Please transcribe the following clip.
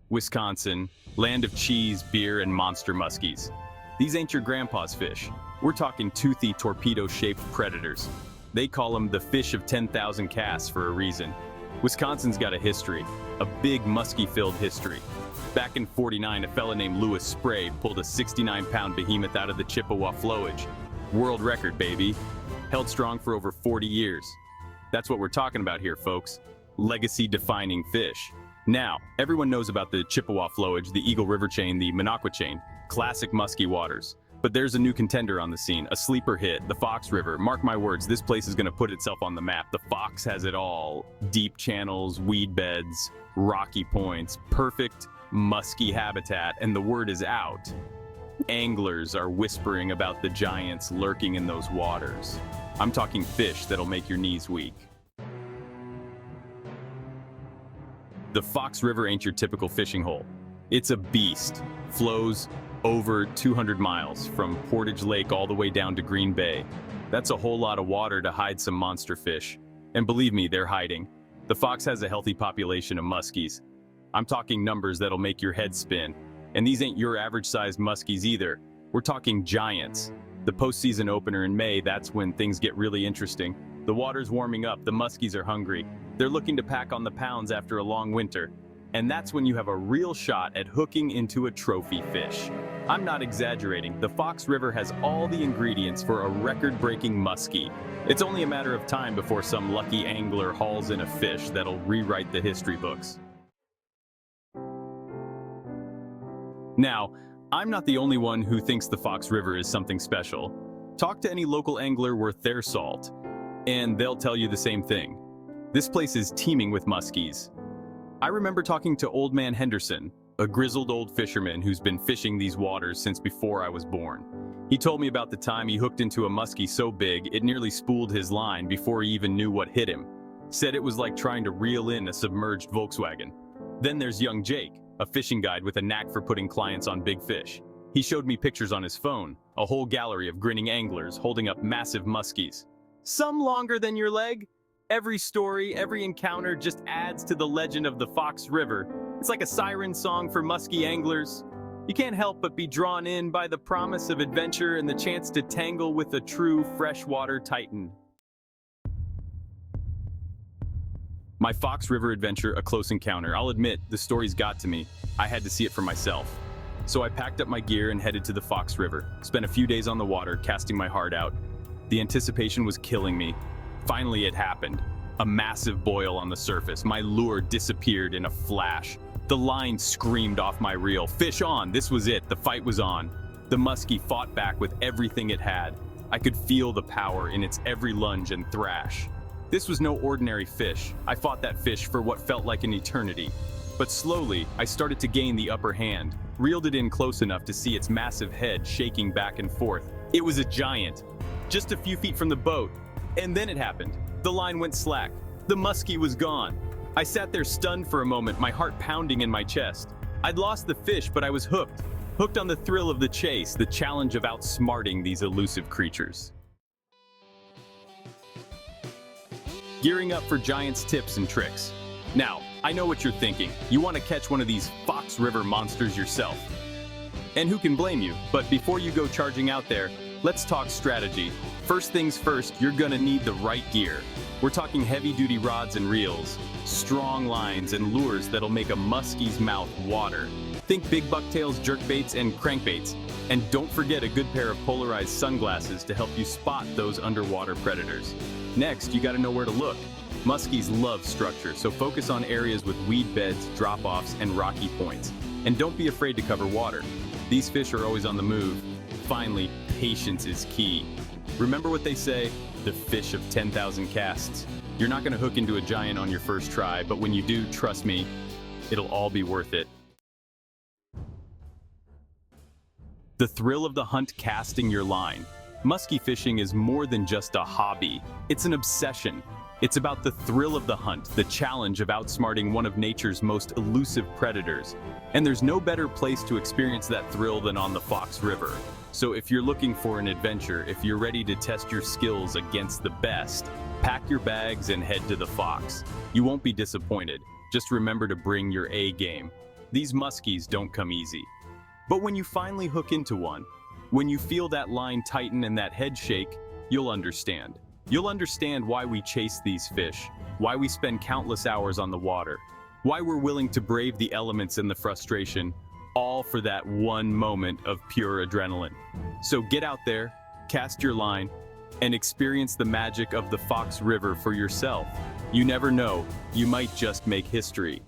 Wisconsin, land of cheese, beer, and monster muskies. These ain't your grandpa's fish. We're talking toothy, torpedo-shaped predators. They call them the fish of 10,000 casts for a reason. Wisconsin's got a history, a big musky-filled history. Back in '49, a fella named Lewis Spray pulled a 69-pound behemoth out of the Chippewa flowage. World record, baby. Held strong for over 40 years. That's what we're talking about here, folks. Legacy-defining fish. Now, everyone knows about the Chippewa flowage, the Eagle River chain, the Minocqua chain, classic musky waters. But there's a new contender on the scene, a sleeper hit, the Fox River. Mark my words, this place is going to put itself on the map. The Fox has it all. Deep channels, weed beds, rocky points, perfect musky habitat, and the word is out. Anglers are whispering about the giants lurking in those waters. I'm talking fish that'll make your knees weak. The Fox River ain't your typical fishing hole. It's a beast. Flows over 200 miles from Portage Lake all the way down to Green Bay. That's a whole lot of water to hide some monster fish. And believe me, they're hiding. The Fox has a healthy population of muskies. I'm talking numbers that'll make your head spin. And these ain't your average-sized muskies either. We're talking giants. The postseason opener in May, that's when things get really interesting. The water's warming up, the muskies are hungry. They're looking to pack on the pounds after a long winter. And that's when you have a real shot at hooking into a trophy fish. I'm not exaggerating, the Fox River has all the ingredients for a record-breaking muskie. It's only a matter of time before some lucky angler hauls in a fish that'll rewrite the history books. Now, I'm not the only one who thinks the Fox River is something special. Talk to any local angler worth their salt, and they'll tell you the same thing. This place is teeming with muskies. I remember talking to Old Man Henderson, a grizzled old fisherman who's been fishing these waters since before I was born. He told me about the time he hooked into a muskie so big it nearly spooled his line before he even knew what hit him. Said it was like trying to reel in a submerged Volkswagen. Then there's young Jake, a fishing guide with a knack for putting clients on big fish. He showed me pictures on his phone, a whole gallery of grinning anglers holding up massive muskies. Some longer than your leg. Every story, every encounter just adds to the legend of the Fox River. It's like a siren song for musky anglers. You can't help but be drawn in by the promise of adventure and the chance to tangle with a true freshwater titan. My Fox River adventure, a close encounter. I'll admit, the story's got to me. I had to see it for myself. So I packed up my gear and headed to the Fox River. Spent a few days on the water, casting my heart out. The anticipation was killing me. Finally, it happened. A massive boil on the surface. My lure disappeared in a flash. The line screamed off my reel. Fish on! This was it. The fight was on. The muskie fought back with everything it had. I could feel the power in its every lunge and thrash. This was no ordinary fish. I fought that fish for what felt like an eternity. But slowly, I started to gain the upper hand, reeled it in close enough to see its massive head shaking back and forth. It was a giant, just a few feet from the boat. And then it happened. The line went slack. The muskie was gone. I sat there stunned for a moment, my heart pounding in my chest. I'd lost the fish, but I was hooked. Hooked on the thrill of the chase, the challenge of outsmarting these elusive creatures. Gearing up for Giants tips and tricks. Now, I know what you're thinking. You want to catch one of these Fox River monsters yourself. And who can blame you? But before you go charging out there, let's talk strategy. First things first, you're gonna need the right gear. We're talking heavy-duty rods and reels, strong lines and lures that'll make a muskie's mouth water. Think big bucktails, jerkbaits, and crankbaits. And don't forget a good pair of polarized sunglasses to help you spot those underwater predators. Next, you gotta know where to look. Muskies love structure, so focus on areas with weed beds, drop-offs, and rocky points. And don't be afraid to cover water. These fish are always on the move. Finally, patience is key. Remember what they say, the fish of 10,000 casts. You're not gonna hook into a giant on your first try, but when you do, trust me, it'll all be worth it. The thrill of the hunt casting your line. Musky fishing is more than just a hobby. It's an obsession. It's about the thrill of the hunt, the challenge of outsmarting one of nature's most elusive predators. And there's no better place to experience that thrill than on the Fox River. So if you're looking for an adventure, if you're ready to test your skills against the best, pack your bags and head to the Fox. You won't be disappointed. Just remember to bring your A game. These muskies don't come easy. But when you finally hook into one, when you feel that line tighten and that head shake, you'll understand. You'll understand why we chase these fish, why we spend countless hours on the water, why we're willing to brave the elements and the frustration, all for that one moment of pure adrenaline. So get out there, cast your line, and experience the magic of the Fox River for yourself. You never know, you might just make history.